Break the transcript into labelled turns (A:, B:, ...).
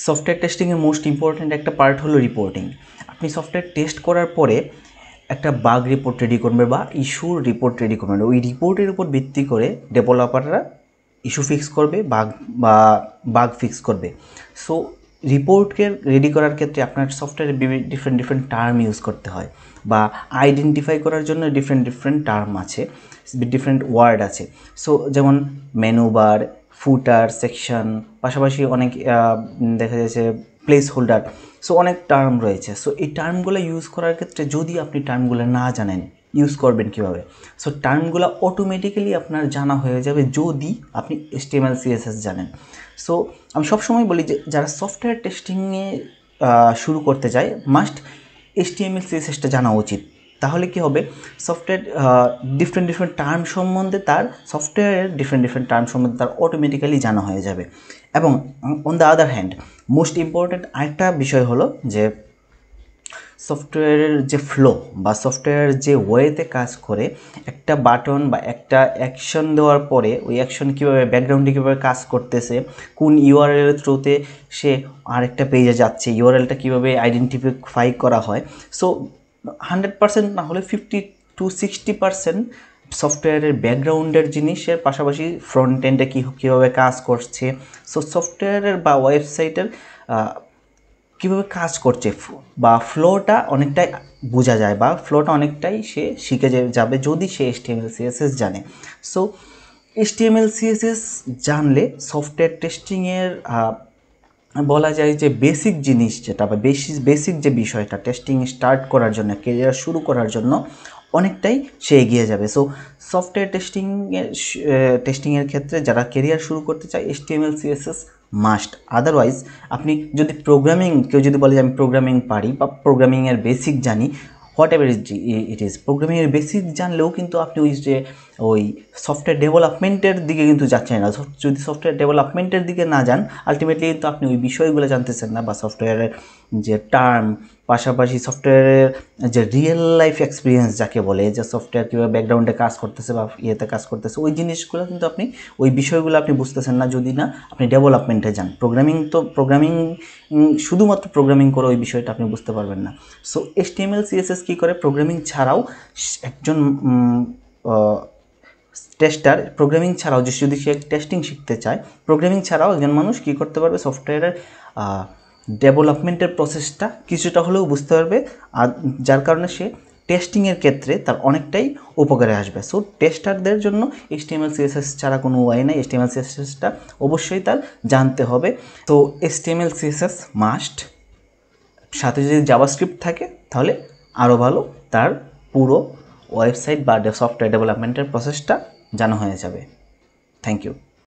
A: Software টেস্টিংয়ের most important একটা part হলো রিপোর্টিং। আপনি সফটওয়্যার টেস্ট করার পরে একটা বাগ রিপোর্ট রেডি করবে বা ইস্যুর রিপোর্ট রেডি করবেন। ওই রিপোর্টের উপর ভিত্তি করে ডেভেলপাররা ইস্যু ফিক্স করবে, বাগ ফিক্স করবে। সো রিপোর্টকে রেডি করার ক্ষেত্রে আপনার সফটওয়্যারে ডিফারেন্ট টার্ম ইউজ করতে হয়, বা আইডেন্টিফাই করার জন্য ডিফারেন্ট টার্ম আছে, ডিফারেন্ট ওয়ার্ড আছে। সো যেমন মেনু বার, ফুটার, সেকশন, পাশাপাশি অনেক দেখা যাচ্ছে প্লেস হোল্ডার। সো অনেক টার্ম রয়েছে। সো এই টার্মগুলো ইউজ করার ক্ষেত্রে যদি আপনি টার্মগুলো না জানেন ইউজ করবেন কীভাবে, সো টার্মগুলো অটোমেটিক্যালি আপনার জানা হয়ে যাবে যদি আপনি HTML CSS জানেন। সো আমি সবসময় বলি যে যারা সফটওয়্যার টেস্টিংয়ে শুরু করতে চায় মাস্ট HTML CSSটা জানা উচিত। তাহলে কি হবে, সফটওয়্যার ডিফারেন্ট টার্ম সম্বন্ধে তার সফটওয়্যারের ডিফারেন্ট টার্ম সম্বন্ধে তার অটোমেটিক্যালি জানা হয়ে যাবে। এবং on the other hand most important আরেকটা বিষয় হলো যে সফটওয়্যারের যে ফ্লো বা সফটওয়্যার যে ওয়েতে কাজ করে, একটা বাটন বা একটা অ্যাকশন দেওয়ার পরে ওই অ্যাকশন কীভাবে ব্যাকগ্রাউন্ডে কীভাবে কাজ করতেছে, কোন ইউআরএল থ্রুতে সে আরেকটা পেজে যাচ্ছে, ইউআরএলটা কীভাবে আইডেন্টিফাই করা হয়। সো 100% না হলে 50 to 60% সফটওয়্যারের ব্যাকগ্রাউন্ডের জিনিসের পাশাপাশি ফ্রন্ট এন্ডে কীভাবে কাজ করছে, সো সফটওয়্যারের বা ওয়েবসাইটের কীভাবে কাজ করছে বা ফ্লোটা অনেকটাই বোঝা যায়, বা ফ্লোটা অনেকটাই সে শিখে যাবে যদি সে HTML CSS জানে। সো HTML CSS জানলে সফটওয়্যার টেস্টিংয়ের বলা যায় যে বেসিক জিনিস যেটা বা বেসিক যে বিষয়টা টেস্টিং স্টার্ট করার জন্য, কেরিয়ার শুরু করার জন্য অনেকটাই সে এগিয়ে যাবে। সো সফটওয়্যার টেস্টিংয়ের ক্ষেত্রে যারা কেরিয়ার শুরু করতে চায় HTML CSS মাস্ট। আদারওয়াইজ আপনি যদি কেউ যদি বলে যে আমি প্রোগ্রামিং পারি বা প্রোগ্রামিংয়ের বেসিক জানি, হোয়াট এভার ইট ইজ, প্রোগ্রামিংয়ের বেসিক জানলেও কিন্তু আপনি ওই সফটওয়্যার ডেভেলপমেন্টের দিকে কিন্তু যাচ্ছেন না। যদি সফটওয়্যার ডেভেলপমেন্টের দিকে না যান, আলটিমেটলি কিন্তু আপনি ওই বিষয়গুলো জানতেছেন না, বা সফটওয়্যারের যে টার্ম, পাশাপাশি সফটওয়্যারের যে রিয়েল লাইফ এক্সপিরিয়েন্স যাকে বলে, যে সফটওয়্যার কীভাবে ব্যাকগ্রাউন্ডে কাজ করতেছে বা ইয়েতে কাজ করতেছে, ওই জিনিসগুলো কিন্তু আপনি ওই বিষয়গুলো আপনি বুঝতেছেন না যদি না আপনি ডেভেলপমেন্টে যান। প্রোগ্রামিং শুধুমাত্র প্রোগ্রামিং করে ওই বিষয়টা আপনি বুঝতে পারবেন না। সো HTML CSS কী করে, প্রোগ্রামিং ছাড়াও একজন টেস্টার, প্রোগ্রামিং ছাড়াও যদি সে টেস্টিং শিখতে চায়, প্রোগ্রামিং ছাড়াও একজন মানুষ কী করতে পারবে, সফটওয়্যারের ডেভেলপমেন্টের প্রসেসটা কিছুটা হলেও বুঝতে পারবে, আর যার কারণে সে টেস্টিংয়ের ক্ষেত্রে তার অনেকটাই উপকারে আসবে। সো টেস্টারদের জন্য HTML CSS ছাড়া কোনো ওয়াই নেই, HTML CSSটা অবশ্যই তার জানতে হবে। তো HTML CSS মাস্ট, সাথে যদি জাভাস্ক্রিপ্ট থাকে তাহলে আরও ভালো, তার পুরো ওয়েবসাইট বা সফটওয়্যার ডেভেলপমেন্টের প্রসেসটা জানা হয়ে যাবে। Thank you.